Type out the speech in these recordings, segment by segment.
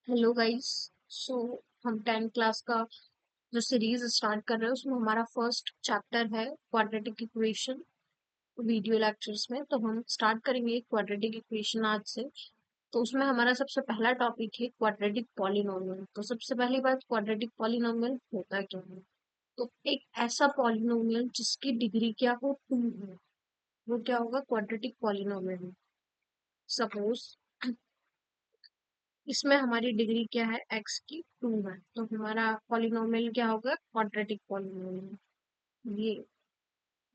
Hello guys. सो हम 10th class का जो सीरीज स्टार्ट कर रहे हैं उसमें हमारा फर्स्ट चैप्टर है क्वाड्रेटिक इक्वेशन। वीडियो लेक्चर्स में तो हम स्टार्ट करेंगे क्वाड्रेटिक इक्वेशन आज से। तो उसमें हमारा सबसे पहला टॉपिक है क्वाड्रेटिक पॉलिनोमियल। तो सबसे पहली बात, क्वाड्रेटिक पॉलिनोमियल होता क्या है? तो एक ऐसा पॉलिनोमियल जिसकी डिग्री क्या हो, 2 हो, वो क्या होगा? Quadratic polynomial. सपोज इसमें हमारी डिग्री क्या है? x की 2 है, तो हमारा पॉलिनोमियल क्या होगा? Quadratic polynomial. ये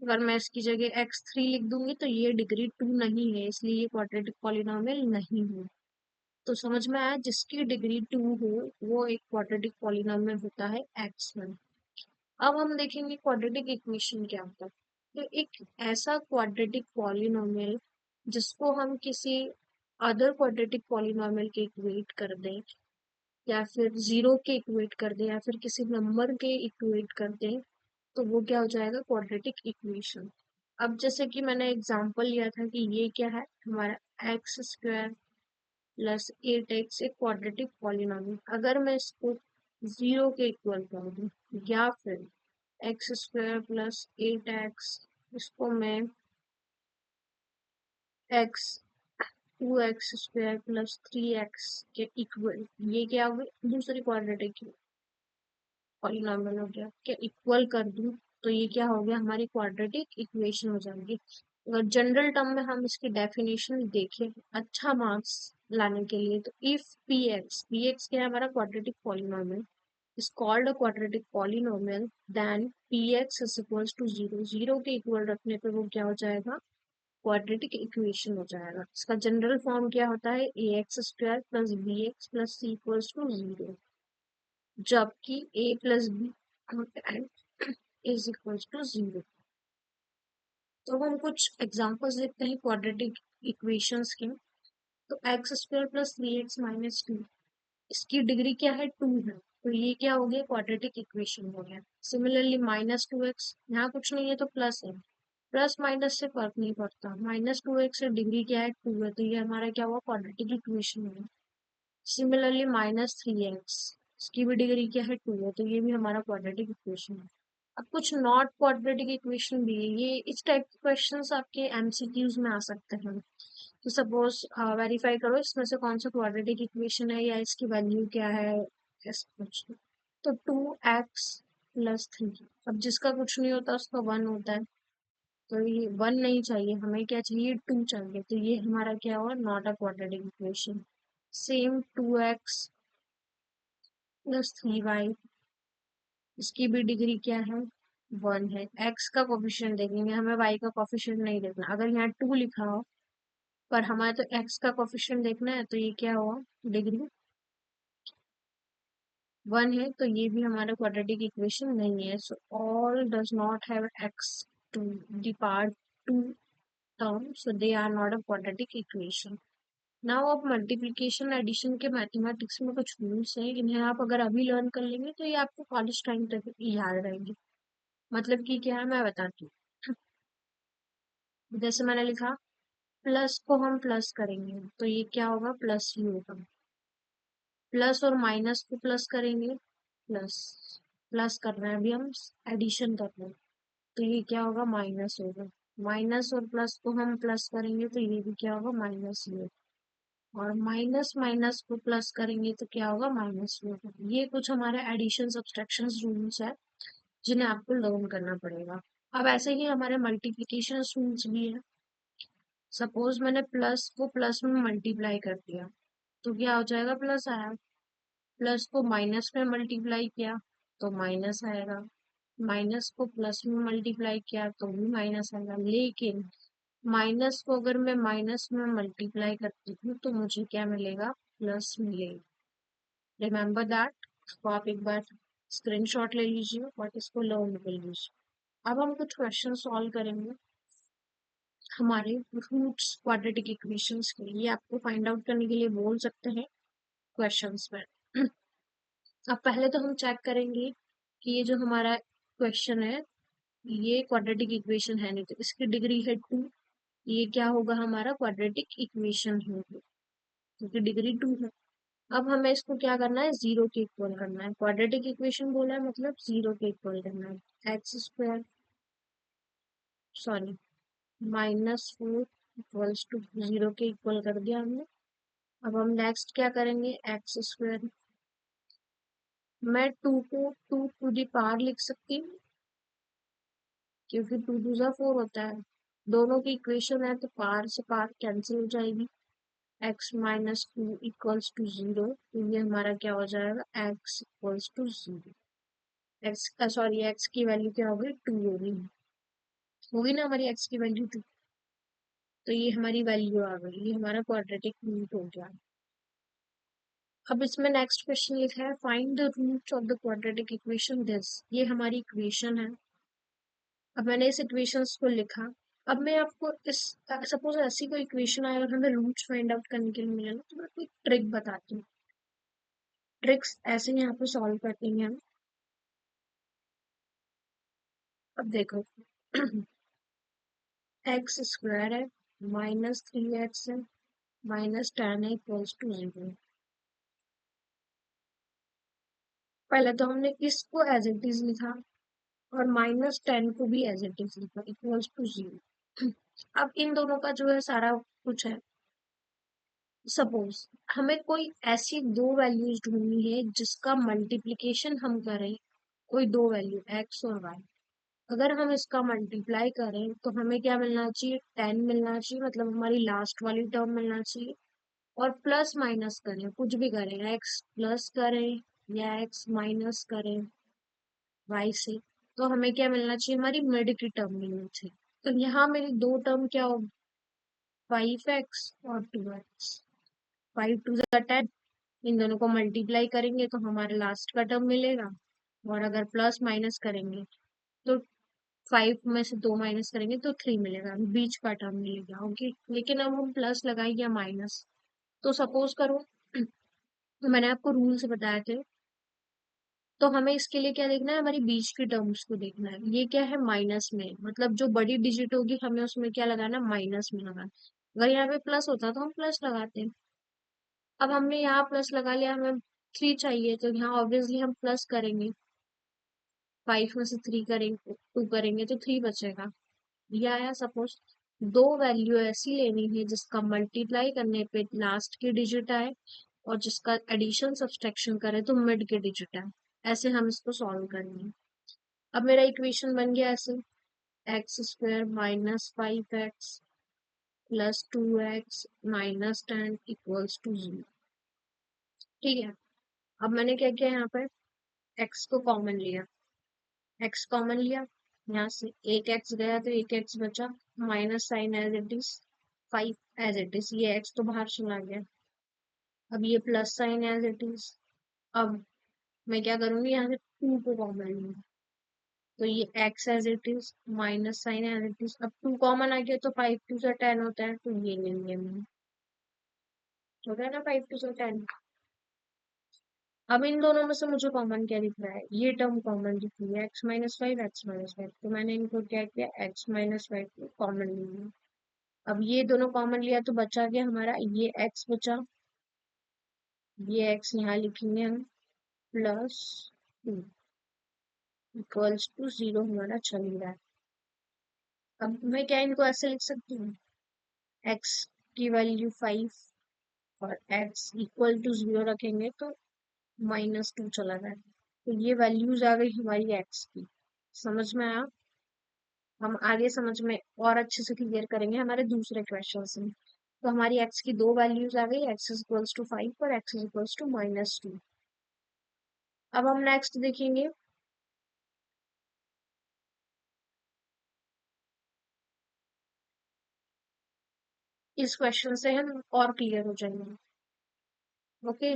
अगर मैं इसकी जगह x3 लिख दूंगी तो ये डिग्री 2 नहीं है, इसलिए ये क्वाड्रेटिक पॉलिनोमियल नहीं है। तो समझ में आया, जिसकी डिग्री 2 हो वो एक क्वाड्रेटिक पॉलिनोमियल होता है x1। अब हम देखेंगे क्वाड्रेटिक इक्वेशन क्या होता है। तो एक ऐसा क्वाड्रेटिक पॉलिनोमियल जिसको हम किसी अदर क्वाड्रेटिक पॉलिनोमियल के इक्वेट कर दें, या फिर जीरो के इक्वेट कर दें, या फिर किसी नंबर के इक्वेट कर दें, तो वो क्या हो जाएगा? Quadratic equation. अब जैसे कि मैंने एग्जांपल लिया था कि ये क्या है हमारा एक्स स्क्वायर प्लस 8x एक क्वाड्रेटिक पॉलिनोमियल। अगर मैं इसको जीरो के इक्वल कर दूं, या फिर एक्स स्क्वायर प्लस 8x इसको मैं x 2x square plus 3x के इक्वल, ये क्या हो गई? दूसरी क्वाड्रेटिक पॉलिनॉमियल हो गया, क्या इक्वल कर दूं तो ये क्या हो गया? हमारी क्वाड्रेटिक इक्वेशन हो जाएगी। अगर जनरल टर्म में हम इसकी डेफिनेशन देखें अच्छा मार्क्स लाने के लिए, तो इफ पी एक्स क्या है? हमारा quadratic polynomial is called a quadratic polynomial, then px is equals to 0। 0 के इक्वल रखने पे वो क्या हो जाएगा? क्वाड्रेटिक इक्वेशन हो जाएगा। इसका जनरल फॉर्म क्या होता है? A x square plus b x plus c equals to 0, जबकि a plus b is equals to 0। तो हम कुछ एग्जांपल्स देखते हैं क्वाड्रेटिक इक्वेशंस के। तो x square plus 3x minus 2, इसकी डिग्री क्या है? 2 है, तो ये क्या हो गया? क्वाड्रेटिक इक्वेशन हो गया। सिमिलरली -2x, यहाँ कुछ नहीं है तो प्लस है, प्लस माइनस से फर्क नहीं पड़ता। -2x से डिग्री क्या है? 2 है, तो ये हमारा क्या हुआ? क्वाड्रेटिक इक्वेशन हो गया। सिमिलरली -3x, इसकी भी डिग्री क्या है? 2 है, तो ये भी हमारा क्वाड्रेटिक इक्वेशन है। अब कुछ नॉट क्वाड्रेटिक इक्वेशन भी है, ये इस टाइप के क्वेश्चंस आपके एमसीक्यूज में आ सकते हैं। तो सपोज वेरीफाई करो इसमें से कौन सा क्वाड्रेटिक इक्वेशन है, या इसकी वैल्यू क्या है, ऐसा कुछ। तो 2x प्लस 3, अब जिसका कुछ नहीं होता उसका 1 होता है, तो ये 1 नहीं चाहिए, हमें क्या चाहिए? 2 चाहिए, तो ये हमारा क्या हुआ? Not a quadratic equation. Same 2x plus 3y, इसकी भी डिग्री क्या है? 1 है। x का कोफिशिएंट देखेंगे, हमें y का कोफिशिएंट नहीं देखना। अगर यहाँ 2 लिखा हो पर हमारे तो x का कोफिशिएंट देखना है, तो ये क्या हुआ? डिग्री 1 है, तो ये भी हमारा क्वाड्रेटिक इक्वेशन नहीं है। So all does not have x to the power 2 term, so they are not a quadratic equation. Now अब मल्टीप्लिकेशन एडिशन के मैथमेटिक्स में कुछ रूल्स हैं, इन्हें आप अगर अभी लर्न कर लेंगे तो ये आपको कॉलेज टाइम तक याद रहेंगे। मतलब कि क्या है, मैं बताती हूँ। जैसे मैंने लिखा, प्लस को हम प्लस करेंगे तो ये क्या होगा? प्लस ही होगा। प्लस और माइनस को प्लस करेंगे, प्लस प्लस कर रहे हैं अभी हम, एडिशन कर रहे हैं, तो ये क्या होगा? माइनस होगा। माइनस और प्लस को हम प्लस करेंगे तो ये भी क्या होगा? माइनस ही होगा। और माइनस माइनस को प्लस करेंगे तो क्या होगा? माइनस ही होगा। ये कुछ हमारे एडिशन सब्सट्रैक्शन रूल्स है जिन्हें आपको लर्न करना पड़ेगा। अब ऐसे ही हमारे मल्टीप्लिकेशन रूल्स भी है। सपोज मैंने प्लस को प्लस में मल्टीप्लाई कर दिया, तो क्या हो जाएगा? प्लस आया। प्लस को माइनस में मल्टीप्लाई किया तो माइनस आएगा। माइनस को प्लस में मल्टीप्लाई किया तो भी माइनस आएगा। लेकिन माइनस को अगर मैं माइनस में मल्टीप्लाई करती हूँ तो मुझे क्या मिलेगा? प्लस मिलेगा। Remember that. तो आप एक बार स्क्रीनशॉट ले लीजिए और इसको लर्न कर लीजिए। अब हम कुछ क्वेश्चन सॉल्व करेंगे हमारे रूट्स क्वाड्रेटिक इक्वेशंस के लिए। आपको फाइंड आउट करने के लिए बोल सकते हैं क्वेश्चंस में। अब पहले तो हम चेक करेंगे कि ये जो हमारा क्वेश्चन है ये क्वाड्रेटिक इक्वेशन है नहीं, तो इसकी डिग्री है 2, ये क्या होगा? हमारा क्वाड्रेटिक इक्वेशन होगी क्योंकि डिग्री 2 है। अब हमें इसको क्या करना है, जीरो के इक्वल करना है। क्वाड्रेटिक इक्वेशन बोला है मतलब जीरो के इक्वल करना है। X square sorry -4 equals to zero के इक्वल कर दिया हमने। अब हम नेक्स्ट क्या करेंगे, एक्स स्क्वायर, मैं टू को टू टू दी पावर लिख सकती हूँ क्योंकि टू टू जा फोर होता है। दोनों की इक्वेशन है तो पावर से पावर कैंसिल हो जाएगी। X minus two equals to zero, तो ये हमारा क्या हो जाएगा, x equals to zero. X sorry x की वैल्यू क्या होगी, टू होगी ना हमारी एक्स की वैल्यू टू। तो ये हमारी वैल्यू आ गई, ये हमारा क्वाड्रेटिक रूट हो गया। अब इसमें नेक्स्ट क्वेश्चन लिखा है find the roots of the quadratic equation this, ये हमारी इक्वेशन है। अब मैंने इस इक्वेशंस को लिखा। अब मैं आपको इस सपोज ऐसी कोई इक्वेशन आए और हमें रूट्स फाइंड आउट करने के लिए मिले ना, तो मैं कोई ट्रिक बताती हूँ। ट्रिक्स ऐसे यहाँ पे सॉल्व करते हैं हम। अब देखो एक्स स्क्वायर है, -3x है, -10 है इक्वल्स टू जीरो। पहले तो हमने इसको एज इट इज लिखा और -10 को भी एज इट इज लिखा इक्वल्स टू जीरो। अब इन दोनों का जो है सारा कुछ है। सपोज हमें कोई ऐसी दो वैल्यूज ढूंढनी है जिसका मल्टीप्लीकेशन हम करें, कोई दो वैल्यू एक्स और वाई। अगर हम इसका मल्टीप्लाई करें तो हमें क्या मिलना चाहिए, 10 मिलना चाहिए, मतलब हमारी लास्ट वाली टर्म मिलना चाहिए। और प्लस माइनस करें, कुछ भी करें, एक्स प्लस करें या एक्स माइनस करें वाई से, तो हमें क्या मिलना चाहिए, हमारी मिड की टर्म मिलनी चाहिए। तो यहाँ मेरी दो टर्म क्या हो, 5x और 2x। 5 टू ज़ा 10, इन दोनों को मल्टीप्लाई करेंगे तो हमारे लास्ट का टर्म मिलेगा। और अगर प्लस माइनस करेंगे तो 5 में से 2 माइनस करेंगे तो 3 मिलेगा, बीच का टर्म मिलेगा। ओके, लेकिन अब हम प्लस लगाए या माइनस, तो सपोज करो मैंने आपको रूल्स बताए थे, तो हमें इसके लिए क्या देखना है, हमारी बीच की टर्म्स को देखना है। ये क्या है, माइनस में, मतलब जो बड़ी डिजिट होगी हमें उसमें क्या लगाना, माइनस में लगाना। अगर यहाँ पे प्लस होता तो हम प्लस लगाते हैं। अब हमने यहाँ प्लस लगा लिया, हमें 3 चाहिए तो यहाँ ऑब्वियसली हम प्लस करेंगे। 5 में से 3 करेंगे, 2 करेंगे तो 3 बचेगा। या सपोज दो वैल्यू ऐसी लेनी है जिसका मल्टीप्लाई करने पे लास्ट की डिजिट आए और जिसका एडिशन सब्सट्रैक्शन करे तो मिड के डिजिट आए। ऐसे हम इसको सॉल्व करेंगे। अब मेरा इक्वेशन बन गया ऐसे, x square -5x plus 2x -10 equals to zero. ठीक है, अब मैंने क्या किया, यहाँ पर x को कॉमन लिया, x कॉमन लिया, यहाँ से एक x गया तो एक x बचा, minus sign as it is, 5 as it is, ये x तो बाहर चला गया। अब ये plus sign as it is. अब मैं क्या करूंगी, यहाँ से 2 को कॉमन लूंगी, तो ये x as it is, minus sign as it is. अब 2 कॉमन आ गया तो 5 टू से 10 होता है, तो ये ले लिया मैंने, हो गया ना 5 टू से 10। अब इन दोनों में से मुझे कॉमन क्या दिख रहा है, ये टर्म कॉमन दिख रही है, x-5 x-5, तो मैंने इनको क्या किया, x-5 को कॉमन लिया। अब ये दोनों कॉमन लिया तो बचा गया हमारा ये x बचा, ये x यहाँ लिखेंगे हम, प्लस 2 इक्वल्स टू जीरो हमारा चल रहा है। अब मैं क्या इनको ऐसे लिख सकती हूँ, x की वैल्यू 5 और x इक्वल टू जीरो रखेंगे तो -2 चला जाए, तो ये वैल्यूज आ गई हमारी x की। समझ में आया। हम आगे समझ में और अच्छे से क्लियर करेंगे हमारे दूसरे क्वेश्चन में। तो हमारी x की दो वैल्यूज आ गई, x इज इक्वल्स टू 5 और x इज इक्वल्स टू -2। अब हम नेक्स्ट देखेंगे, इस क्वेश्चन से हम और क्लियर हो जाएंगे। ओके,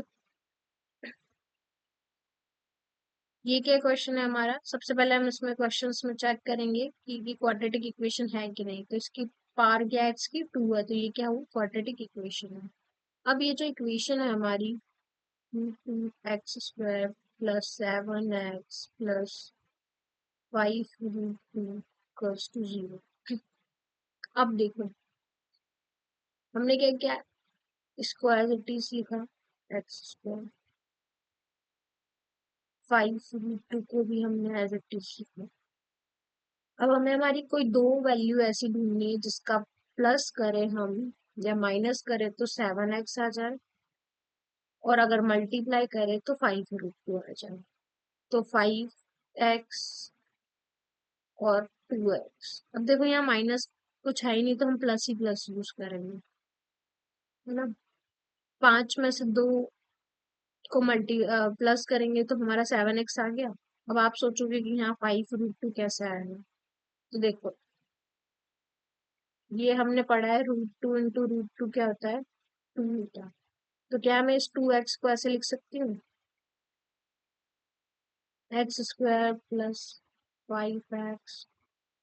ये क्या क्वेश्चन है हमारा, सबसे पहले हम इसमें क्वेश्चंस में चेक करेंगे कि ये क्वाड्रेटिक इक्वेशन है कि नहीं। तो इसकी पावर क्या है, x की 2 है, तो ये क्या हुआ, क्वाड्रेटिक इक्वेशन है। अब ये जो इक्वेशन है हमारी, 2x² plus 7x plus 5√2 equals to zero. अब देखो हमने क्या किया, इसको एज इट इज लिखा, एक्स स्क्वायर 5√2 को भी हमने एज इट इज लिखा। अब हमें हमारी कोई दो वैल्यू ऐसी ढूंढनी है जिसका प्लस करें हम या माइनस करें तो 7x आ जाए, और अगर मल्टीप्लाई करें तो 5√2 आ जाए। तो 5x और 2x। अब देखो यहाँ माइनस कुछ है ही नहीं तो हम प्लस ही प्लस यूज करेंगे, है ना। 5 में से 2 को प्लस करेंगे तो हमारा 7x आ गया। अब आप सोचोगे कि यहाँ 5√2 कैसे आएगा, तो देखो ये हमने पढ़ा है √2 इंटू √2 क्या होता है, 2 होता है। तो क्या मैं इस 2x को ऐसे लिख सकती हूँ, x² plus 5x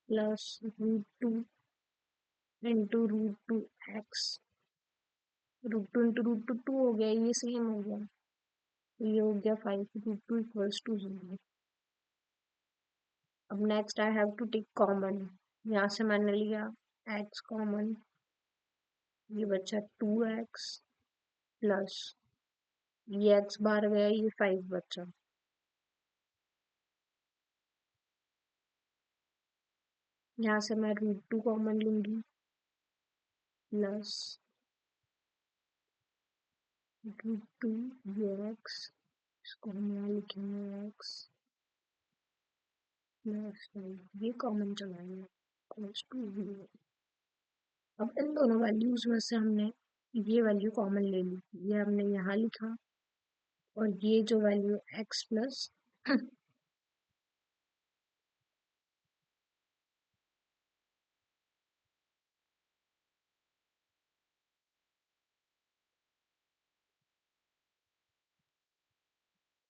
plus √2 into √2x। √2 into √2 2 हो गया, ये सेम हो गया, तो ये हो गया 5√2 इक्वल्स टू 0। अब next I have to take common. यहाँ से मैंने लिया x कॉमन, ये बचा 2x प्लस ये x बाहर गया, ये 5 बचा। यहाँ से मैं √2 कॉमन लूंगी प्लस √2 ये x, इसको हम यहाँ लिखेंगे x प्लस 5, ये कॉमन चलाएंगे इक्वल्स टू 0। अब इन दोनों वैल्यूज में से हमने ये वैल्यू कॉमन ले ली, ये हमने यहाँ लिखा, और ये जो वैल्यू x प्लस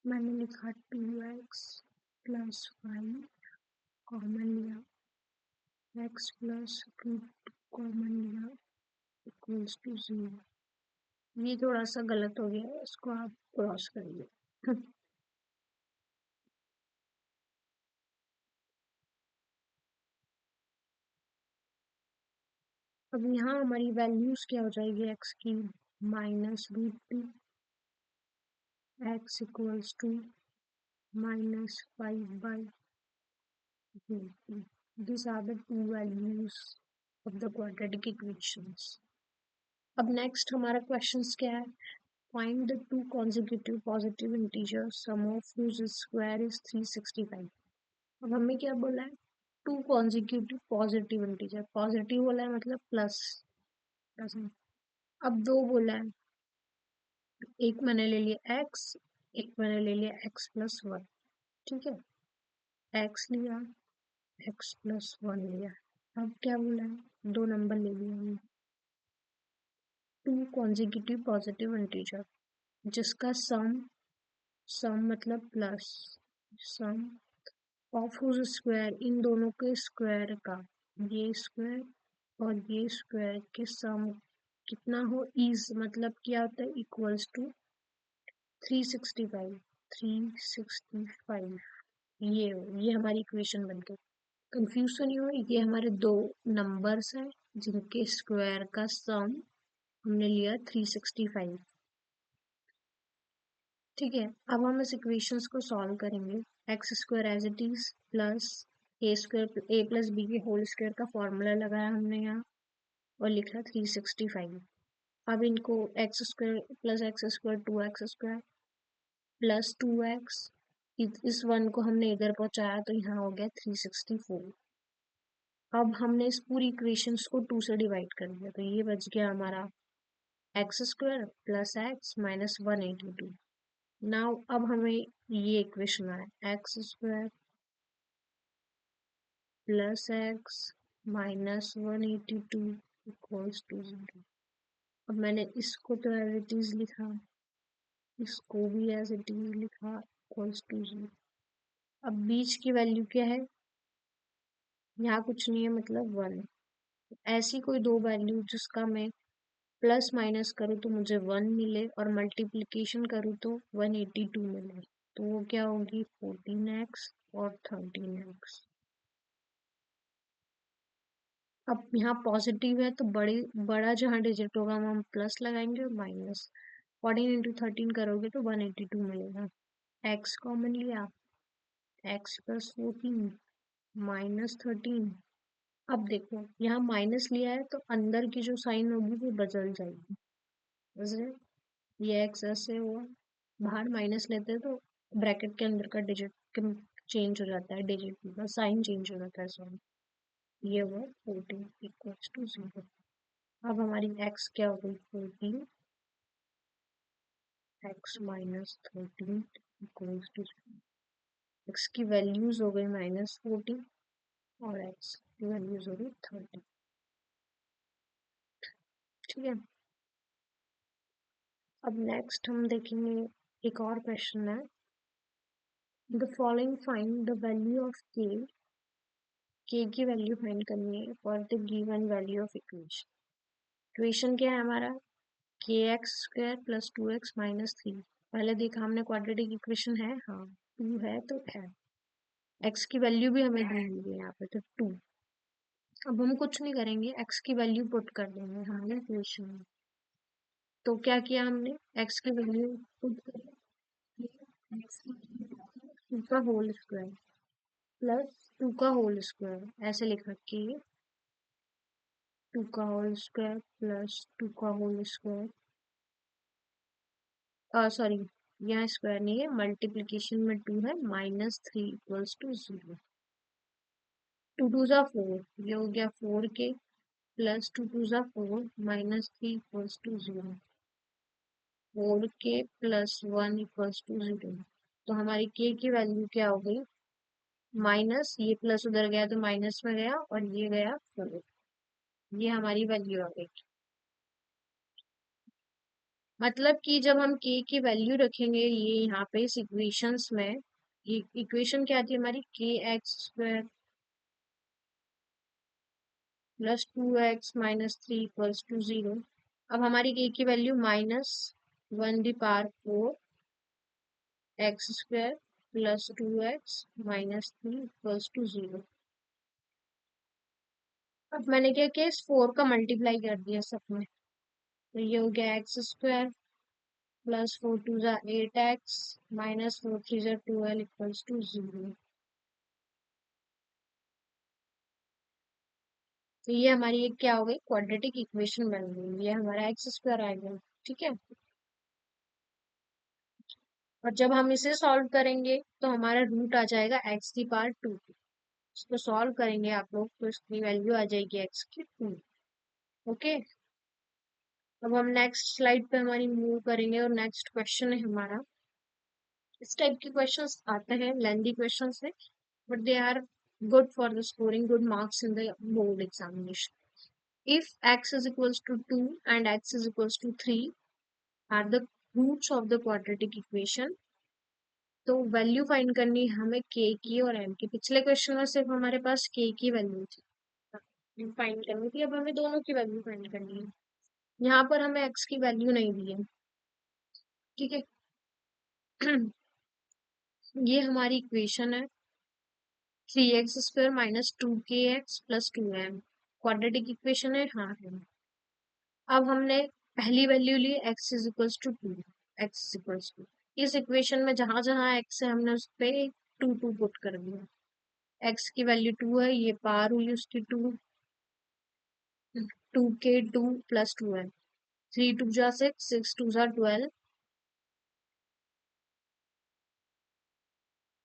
मैंने लिखा 2x प्लस 5 कॉमन लिया, x प्लस √2 कॉमन लिया इक्वल्स टू 0। ये थोड़ा सा गलत हो गया, इसको आप क्रॉस करिए। अब यहाँ हमारी वैल्यूज क्या हो जाएगी x की, -√2 x equals to -5/√2। These are the two values of the quadratic equations. अब नेक्स्ट हमारा क्वेश्चन क्या है, find the two consecutive positive integers sum of whose square is 365। अब हमें क्या बोला है, two consecutive positive integer, positive बोला है मतलब प्लस। अब दो बोला है, एक मैंने ले लिया x, एक मैंने ले लिया x प्लस 1, ठीक है। x लिया, x प्लस 1 लिया। अब क्या बोला है, दो नंबर ले लिया हमने, टू कॉन्जिक्यूटिव पॉजिटिव इंटीजर जिसका सम, सम मतलब plus, sum of whose square, इन दोनों के स्क्वायर का, ये स्क्वायर और ये स्क्वायर के सम कितना हो, इज मतलब क्या होता है, इक्वल्स टू 365। 365 ये हमारी इक्वेशन बन गई। कंफ्यूज तो नहीं हो, ये हमारे दो नंबर्स हैं जिनके स्क्वायर का सम हमने लिया 365, ठीक है। अब हम इस इक्वेशंस को सॉल्व करेंगे। x² as it is plus a plus b के होल स्क्वायर का फॉर्मूला लगाया हमने यहाँ और लिखा 365। अब इनको x² plus x² 2x² plus 2x, इस वन को हमने इधर पहुंचाया तो यहाँ हो गया 364। अब हमने इस पूरी इक्वेशंस को 2 से डिवाइड कर दिया, तो ये बच गया हमारा x² plus x minus 182। Now अब हमें ये इक्वेशन आया x² plus x minus 182 equals to 0। अब मैंने इसको तो एज इट इज लिखा, इसको भी एज इट इज लिखा इक्वल्स टू 0। अब बीच की वैल्यू क्या है, यहाँ कुछ नहीं है मतलब 1। ऐसी कोई दो वैल्यू जिसका मैं प्लस माइनस करूँ तो मुझे 1 मिले और मल्टीप्लिकेशन करूँ तो 182 मिले, तो वो क्या होगी 14x और 13x। अब यहाँ पॉजिटिव है तो बड़ा जहाँ डिजिट होगा हम प्लस लगाएंगे और माइनस, 14 इंटू 13 करोगे तो 182 मिलेगा। x कॉमन लिया, x प्लस 14 माइनस 13। अब देखो यहाँ माइनस लिया है तो अंदर की जो साइन होगी वो बदल जाएगी, समझ रहे? ये x ऐसे हुआ, बाहर माइनस लेते हैं तो ब्रैकेट के अंदर का डिजिट चेंज हो जाता है, डिजिट का साइन चेंज हो जाता है, सॉरी। ये हुआ 14 इक्वल्स टू 0। अब हमारी x क्या हो गई, 14 x minus 13 equals to, x की वैल्यूज हो गई -14 और x की वैल्यूज हो गई 30। ठीक है, अब नेक्स्ट हम देखेंगे एक और क्वेश्चन है, the following find the value of k की वैल्यू फाइंड करनी है for the given value of equation. Equation क्या है हमारा, kx² प्लस 2x माइनस 3। पहले देखा हमने क्वाड्रेटिक इक्वेशन है, हाँ 2 है तो है, x की वैल्यू भी हमें दी हुई है यहाँ पे तो 2। अब हम कुछ नहीं करेंगे, x की वैल्यू पुट कर देंगे हमारे इक्वेशन में। तो क्या किया हमने, x की वैल्यू पुट कर 2 का होल स्क्वायर प्लस 2 का होल स्क्वायर, ऐसे लिखा कि 2 का होल स्क्वायर प्लस 2 का होल स्क्वायर, सॉरी यहाँ स्क्वायर नहीं है, मल्टीप्लीकेशन में 2 है, -3 इक्वल्स टू 0। 2 2 जा 4, ये हो गया 4k प्लस 2 2 जा 4 -3 equals to 0। 4k plus 1 equals to 0। तो हमारी k की वैल्यू क्या हो गई, माइनस, ये प्लस उधर गया तो माइनस में गया और ये गया 4। ये हमारी वैल्यू आ गई। मतलब कि जब हम k की वैल्यू रखेंगे ये यहाँ पे इस इक्वेशंस में, ये इक्वेशन क्या थी हमारी, kx² plus 2x minus 3 equals to 0। अब हमारी k की value -1⁴ x² plus 2x minus 3 equals to 0। अब मैंने क्या किया, इस 4 का मल्टीप्लाई कर दिया सब में, तो ये हो गया x² प्लस 4 2 जा 8x माइनस 4 3 जा 12 इक्वल्स टू 0। तो ये हमारी एक क्या हो गई, क्वाड्रेटिक इक्वेशन बन गई, ये हमारा x² आ गया। ठीक है, और जब हम इसे सॉल्व करेंगे तो हमारा रूट आ जाएगा x की पावर 2। इसको सॉल्व करेंगे आप लोग तो इसकी वैल्यू आ जाएगी x की 2। ओके, अब हम नेक्स्ट स्लाइड पे हमारी मूव करेंगे और नेक्स्ट क्वेश्चन है हमारा, इस टाइप के क्वेश्चंस आते हैं, लेंथी क्वेश्चंस है, but they are good for the scoring good marks in the board examination. If x is equals to 2 and x is equals to 3 are the roots of the quadratic equation, तो value find करनी है हमें k की और m की। पिछले question में सिर्फ हमारे पास k की वैल्यू थी फाइंड करनी थी, अब हमें दोनों की वैल्यू फाइंड करनी है। यहाँ पर हमें x की वैल्यू नहीं दी है, ठीक है। ये हमारी इक्वेशन है 3x² minus 2kx plus 2m, quadratic equation है, हाँ है। अब हमने पहली वैल्यू ली x is equals to 2, x is equals to, इस इक्वेशन में जहां जहां x है हमने उस पे 2 2 पुट कर दिया। x की वैल्यू 2 है, ये पार हुई उसकी 2, 2k 2 प्लस 2 है, 3 2 जा 6 6 2 जा 12,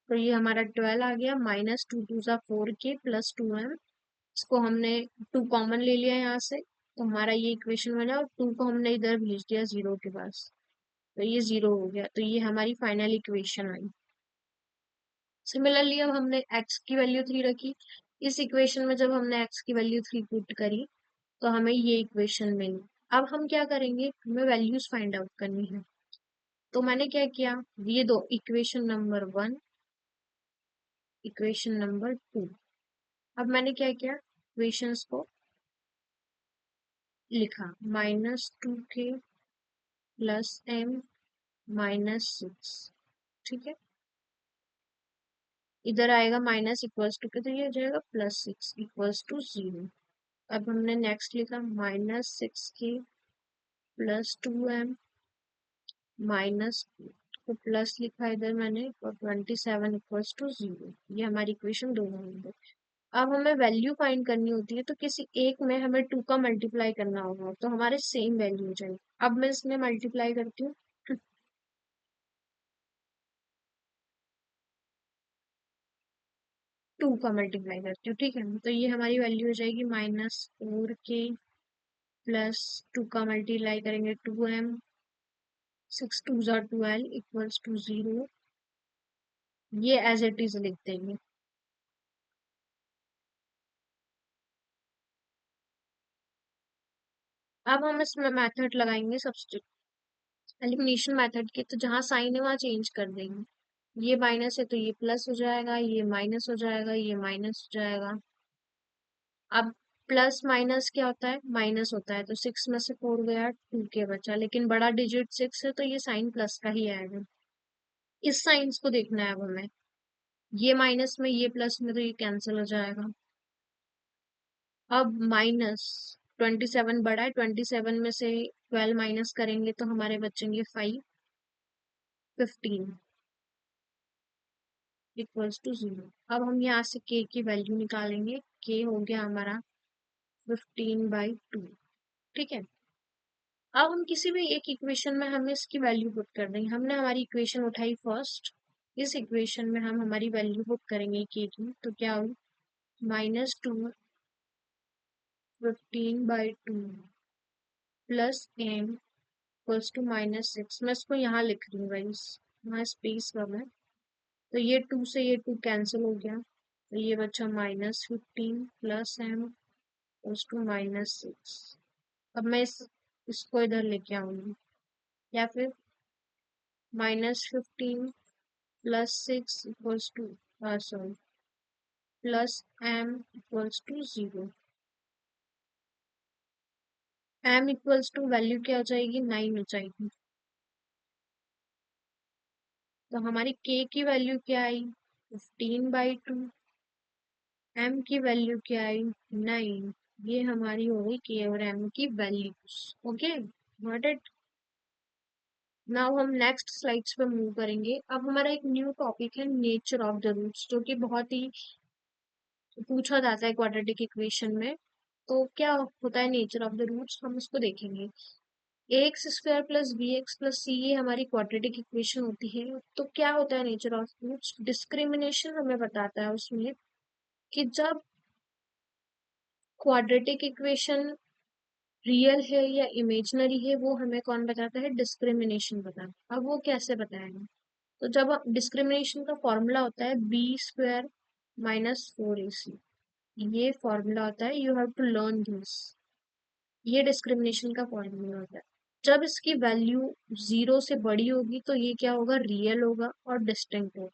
तो ये हमारा 12 आ गया, -2 2 जा 4k प्लस 2m। इसको हमने 2 कॉमन ले लिया यहाँ से, तो हमारा ये इक्वेशन बना और 2 को हमने इधर भेज दिया 0 के पास, तो ये 0 हो गया, तो ये हमारी फाइनल इक्वेशन आई। सिमिलरली अब हमने x की वैल्यू 3 रखी, इस इक्वेशन में जब हमने x की वैल्यू 3 पुट करी तो हमें ये इक्वेशन मिली। अब हम क्या करेंगे, हमें वैल्यूज फाइंड आउट करनी है, तो मैंने क्या किया, ये दो इक्वेशन नंबर 1, इक्वेशन नंबर 2। अब मैंने क्या किया, इक्वेशंस को लिखा, -2k प्लस m -6, ठीक है। इधर आएगा माइनस इक्वल्स टू के, तो ये हो जाएगा +6 इक्वल्स टू 0। अब हमने नेक्स्ट लिखा -6k प्लस 2m माइनस को प्लस लिखा इधर मैंने, और 27 इक्वल्स टू 0। ये हमारी इक्वेशन 2 है। अब हमें वैल्यू फाइंड करनी होती है, तो किसी एक में हमें 2 का मल्टीप्लाई करना होगा, तो हमारे सेम वैल्यू हो जाएगी। अब मैं इसमें मल्टीप्लाई करती हूँ, 2 का मल्टीप्लाई करती हूँ, ठीक है। तो ये हमारी वैल्यू हो जाएगी -4k, प्लस 2 का मल्टीप्लाई करेंगे 2m, 6 2 ज़ा 12 इक्वल्स टू 0। ये एज इट इज लिख देंगे। अब हम इसमें मेथड लगाएंगे एलिमिनेशन मेथड के, तो जहाँ साइन है वहाँ चेंज कर देंगे। ये माइनस है तो ये प्लस हो जाएगा, ये माइनस हो जाएगा, ये माइनस हो जाएगा। अब प्लस माइनस क्या होता है, माइनस होता है, तो 6 में से 4 गया, 2k बचा, लेकिन बड़ा डिजिट 6 है तो ये साइन प्लस का ही आएगा। इस साइंस को देखना है अब हमें। ये माइनस में ये प्लस में, तो ये कैंसिल हो जाएगा। अब -27 बड़ा है, 27 में से 12 माइनस करेंगे तो हमारे बचेंगे 5, 15 इक्वल्स टू 0। अब हम यहाँ से k की वैल्यू निकालेंगे। k हो गया हमारा 15/2, ठीक है। अब हम किसी भी एक इक्वेशन में हमें इसकी वैल्यू पुट कर देंगे। हमने हमारी इक्वेशन उठाई फर्स्ट, इस इक्वेशन में हम हमारी वैल्यू पुट करेंगे k की, तो क्या हुई, -2 15/2 प्लस m इक्वल्स टू -6। मैं इसको यहाँ लिख रही हूँ गाइस, यहाँ स्पेस कम है, तो ये 2 से ये 2 कैंसिल हो गया, तो ये बचा -15 प्लस m इक्वल्स टू -6। अब मैं इसको इधर लेके आऊंगी, या फिर -15 plus 6 equals to, sorry, plus m equals to 0। m equals to value क्या हो जाएगी, 9 हो जाएगी। तो हमारी k की वैल्यू क्या आई, 15/2, m की वैल्यू क्या आई, 9। ये हमारी हो गई k और m की values. Okay, got it. Now हम नेक्स्ट स्लाइड्स पे मूव करेंगे। अब हमारा एक न्यू टॉपिक है नेचर ऑफ द रूट्स, जो कि बहुत ही पूछा जाता है क्वाड्रेटिक इक्वेशन में। तो क्या होता है नेचर ऑफ द रूट्स, हम इसको देखेंगे। ax² plus bx plus c, ये हमारी क्वाड्रेटिक इक्वेशन होती है। तो क्या होता है नेचर ऑफ रूट्स, डिस्क्रिमिनेशन हमें बताता है उसमें, कि जब क्वाड्रेटिक इक्वेशन रियल है या इमेजिनरी है, वो हमें कौन बताता है, डिस्क्रिमिनेशन बताता है। अब वो कैसे बताएगा, तो जब डिस्क्रिमिनेशन का फॉर्मूला होता है b² -4ac, ये फॉर्मूला होता है, you have to learn this. ये डिस्क्रिमिनेशन का फॉर्मूला होता है। जब इसकी वैल्यू 0 से बड़ी होगी तो ये क्या होगा, रियल होगा और डिस्टिंक्ट होगा।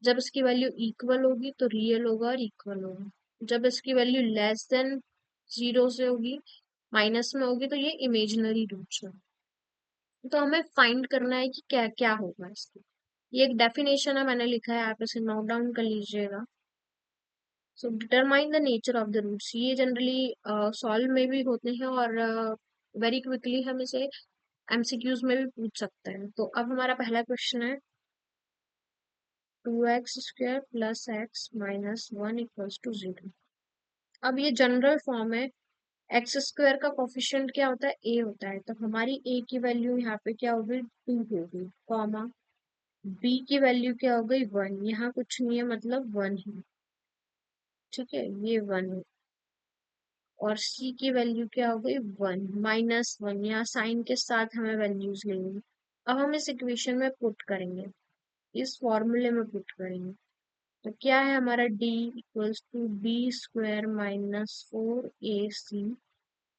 जब इसकी वैल्यू इक्वल होगी तो रियल होगा और इक्वल होगा। जब इसकी वैल्यू लेस देन 0 से होगी, माइनस में होगी, तो ये इमेजिनरी रूट्स है। तो हमें फाइंड करना है कि क्या क्या होगा इसकी। ये एक डेफिनेशन है, मैंने लिखा है, आप इसे नोट डाउन कर लीजिएगा। So determine the nature of the roots, ये जनरली सॉल्व में भी होते हैं, और वेरी क्विकली हम इसे एमसीक्यूज में भी पूछ सकते हैं। तो अब हमारा पहला क्वेश्चन है, 2x² plus x minus 1 equals to 0। अब ये जनरल फॉर्म है। x² का कोफिशिएंट क्या होता है, a होता है, तो हमारी a की वैल्यू यहाँ पे क्या होगी, 2 होगी, कॉमा b की वैल्यू क्या हो गई, 1। यहाँ कुछ नहीं है, मतलब 1 ही, ठीक है, ये 1 है। और c की वैल्यू क्या हो गई, 1 -1, यहाँ साइन के साथ हमें वैल्यूज लेंगे। अब हम इस इक्वेशन में पुट करेंगे, इस फॉर्मूले में पुट करेंगे। तो क्या है हमारा, d equals to b² -4ac,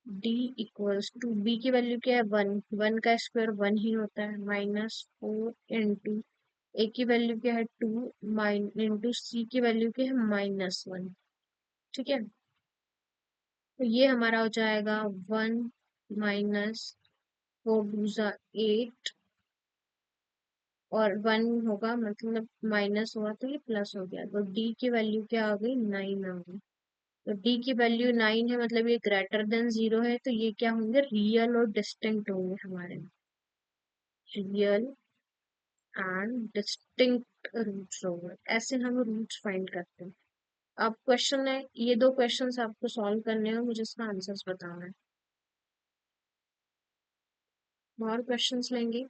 d equals to b की वैल्यू क्या है, 1, 1 का स्क्वायर 1 ही होता है, -4 इंटू a की वैल्यू क्या है, 2 इंटू c की वैल्यू क्या है, -1, ठीक है। तो ये हमारा हो जाएगा 1 -4 2 ज़ा 8, और 1 होगा, मतलब माइनस हुआ तो ये प्लस हो गया, तो d की वैल्यू क्या आ गई, 9 आ गई। तो d की वैल्यू 9 है, मतलब ये ग्रेटर देन 0 है, तो ये क्या होंगे, रियल और डिस्टिंक्ट होंगे हमारे। रियल एंड डिस्टिंक्ट रूट्स होंगे, ऐसे हम रूट्स फाइंड करते हैं। अब क्वेश्चन है, ये दो क्वेश्चंस आपको सॉल्व करने हैं, मुझे इसका आंसर्स बताना है। और क्वेश्चंस लेंगे।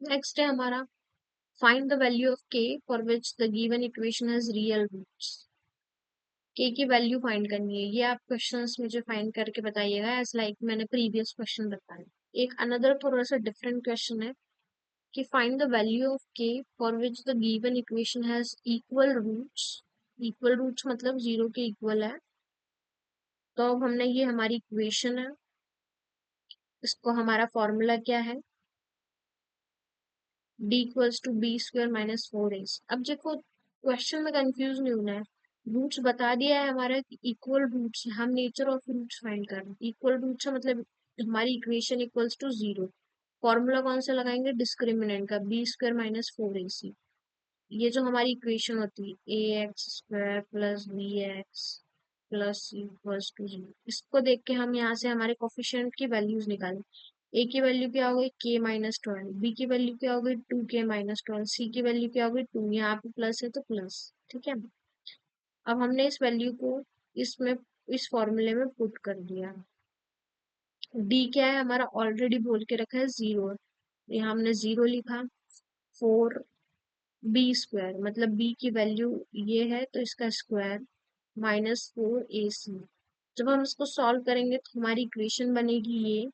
नेक्स्ट है हमारा, find the value of k for which the given equation has real roots. K की वैल्यू फाइंड करनी है, ये आप क्वेश्चंस मुझे फाइंड करके बताइएगा, एज लाइक मैंने प्रीवियस क्वेश्चन बताया। एक अनदर थोड़ा सा डिफरेंट क्वेश्चन है कि find the value of k for which the given equation has equal roots. Equal roots मतलब जीरो के इक्वल है। तो अब हमने, ये हमारी इक्वेशन है, इसको हमारा फॉर्मूला क्या है, d equals to b square minus 4ac। अब देखो क्वेश्चन में कंफ्यूज नहीं होना है, रूट्स बता दिया है हमारा कि इक्वल रूट्स, हम नेचर ऑफ रूट्स फाइंड कर रहे हैं। इक्वल रूट्स है मतलब हमारी equation equals to zero. Formula कौन सा लगाएंगे, डिस्क्रिमिनेंट का, बी स्क्वायर माइनस 4ac। ये जो हमारी इक्वेशन होती है a x square plus b x plus c equals to zero, इसको देख के हम यहाँ से हमारे कोफिशिएंट की वैल्यूज निकालें। ए की वैल्यू क्या हो गई, के माइनस 12, बी की वैल्यू क्या हो गई, 2k माइनस 12, सी की वैल्यू क्या हो गई, 2, यहाँ पे प्लस है तो प्लस। ठीक है, अब हमने इस वैल्यू को इसमें, इस फॉर्मूले में पुट कर दिया। डी क्या है हमारा, ऑलरेडी बोल के रखा है जीरो, यहाँ हमने जीरो लिखा। 4 बी स्क्वायर मतलब बी की वैल्यू ये है तो इसका स्क्वायर माइनस 4ac। जब हम इसको सॉल्व करेंगे तो हमारी इक्वेशन बनेगी ये।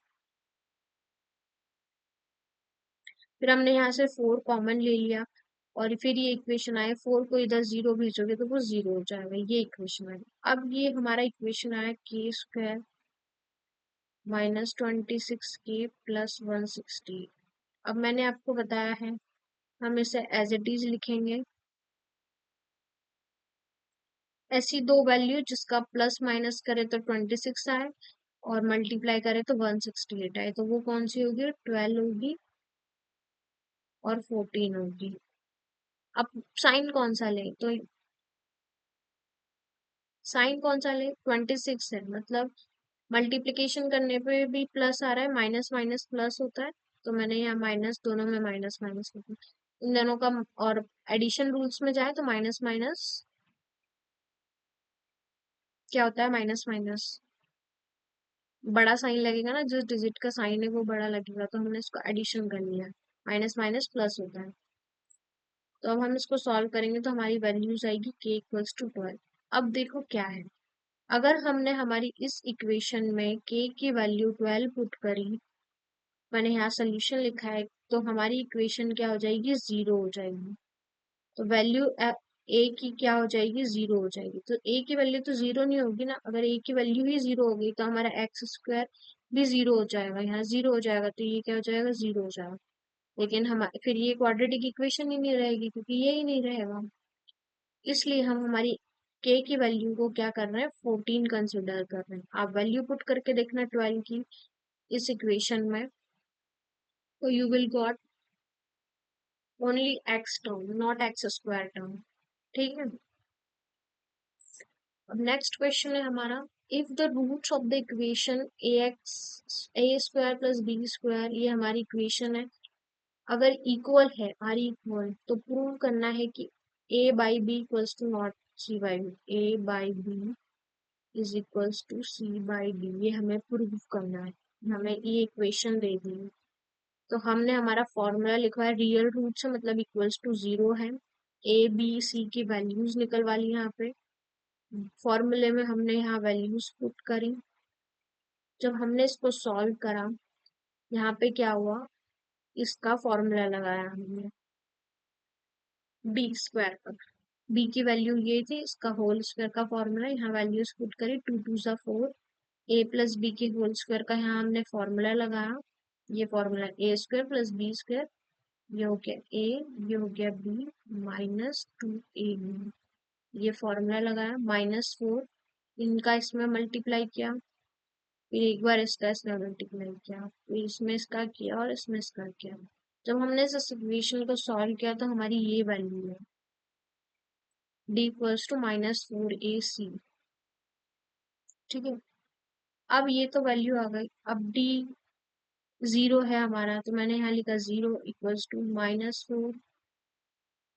फिर हमने यहाँ से 4 कॉमन ले लिया और फिर ये इक्वेशन आए, 4 को इधर जीरो भेजोगे तो वो जीरो हो जाएगा, ये इक्वेशन आए। अब ये हमारा इक्वेशन आया के स्क्वायर माइनस 26k प्लस 160। अब मैंने आपको बताया है, हम इसे एज इट इज लिखेंगे, ऐसी दो वैल्यू जिसका प्लस माइनस करे तो 26 आए और मल्टीप्लाई करे तो 168 आए, तो वो कौन सी होगी, 12 होगी और 14 होगी। अब साइन कौन सा ले, तो साइन कौन सा ले, 26 है मतलब मल्टीप्लीकेशन करने पे भी प्लस आ रहा है, माइनस माइनस प्लस होता है, तो मैंने यहाँ माइनस, दोनों में माइनस माइनस लिखा, इन दोनों का। और एडिशन रूल्स में जाए तो माइनस माइनस क्या होता है, माइनस माइनस बड़ा साइन लगेगा ना, जिस डिजिट का साइन है वो बड़ा लगेगा, तो हमने इसको एडिशन कर लिया, माइनस माइनस प्लस होता है। तो अब हम इसको सॉल्व करेंगे तो हमारी वैल्यूज आएगी के इक्वल्स टू 12। अब देखो क्या है, अगर हमने हमारी इस इक्वेशन में के की वैल्यू 12 पुट करी, मैंने यहाँ सोल्यूशन लिखा है, तो हमारी इक्वेशन क्या हो जाएगी, जीरो हो जाएगी। तो वैल्यू ए की क्या हो जाएगी, जीरो हो जाएगी। तो ए की वैल्यू तो जीरो नहीं होगी ना, अगर ए की वैल्यू ही जीरो हो गई तो हमारा एक्स स्क्वायर भी जीरो हो जाएगा, यहाँ जीरो हो जाएगा तो ये क्या हो जाएगा, जीरो हो जाएगा। लेकिन हम फिर ये क्वाड्रेटिक इक्वेशन ही नहीं रहेगी क्योंकि ये ही नहीं रहेगा। इसलिए हम हमारी के की वैल्यू को क्या कर रहे हैं, 14 कंसिडर कर रहे हैं। आप वैल्यू पुट करके देखना 12 की इस इक्वेशन में, तो you will got only x term, not x square term. ठीक है, अब नेक्स्ट क्वेश्चन है हमारा, if the roots of the equation a x a square plus b square, ये हमारी इक्वेशन है, अगर इक्वल है, आर इक्वल, तो प्रूव करना है कि a by b equals to not c by b, a by b is equals to c by d, ये हमें प्रूव करना है। हमें ये इक्वेशन दे दी है, तो हमने हमारा फॉर्मूला लिखवा है, रियल रूट्स है मतलब इक्वल्स टू जीरो है, ए बी सी की वैल्यूज निकलवा ली यहाँ पे, फॉर्मूले में हमने यहाँ वैल्यूज पुट करी। जब हमने इसको सॉल्व करा, यहाँ पे क्या हुआ, इसका फॉर्मूला लगाया हमने बी स्क्वायर पर, बी की वैल्यू ये थी, इसका होल स्क्वायर का फॉर्मूला, यहाँ वैल्यूज पुट करी, 2 2 सा 4, ए प्लस बी के होल स्क्वायर का यहाँ हमने फॉर्मूला लगाया, ये फॉर्मूला ए स्क्वायर प्लस बी स्क्वायर, ये हो गया ए, ये हो गया बी माइनस 2ab, ये फॉर्मूला लगाया, -4, इनका इसमें मल्टीप्लाई किया, फिर एक बार इसका इसमें मल्टीप्लाई किया, फिर इसमें इसका किया और इसमें इसका किया। जब हमने इस इक्वेशन को सॉल्व किया तो हमारी ये वैल्यू है, डी इक्वल्स टू -4ac। ठीक है, अब ये तो वैल्यू आ गई, अब डी जीरो है हमारा, तो मैंने यहाँ लिखा zero equals to -4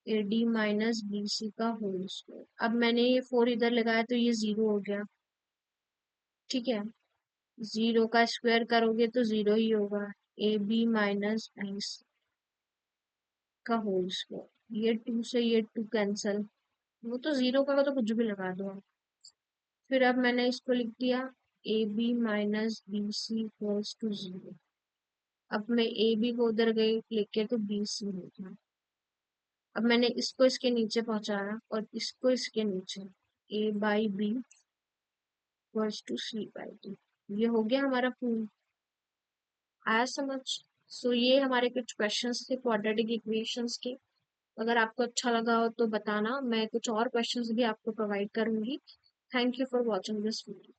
AD minus BC का होल स्क्वायर। अब मैंने ये 4 इधर लगाया तो ये जीरो हो गया, ठीक है। जीरो का स्क्वायर करोगे तो जीरो ही होगा, AB माइनस BC का होल स्क्वायर। ये 2 से ये 2 कैंसल, वो तो जीरो का तो कुछ भी लगा दो आप। फिर अब मैंने इसको लिख दिया AB minus BC equals to zero. अब मैं AB को उधर गई लेके तो BC हो गया। अब मैंने इसको इसके नीचे पहुंचाया और इसको इसके नीचे, A/B इक्वल्स टू C/D। ये हो गया हमारा प्रूफ। आया समझ? सो ये हमारे कुछ क्वेश्चंस थे क्वाड्रेटिक इक्वेशंस के। अगर आपको अच्छा लगा हो तो बताना, मैं कुछ और क्वेश्चंस भी आपको प्रोवाइड करूंगी। Thank you for watching this video.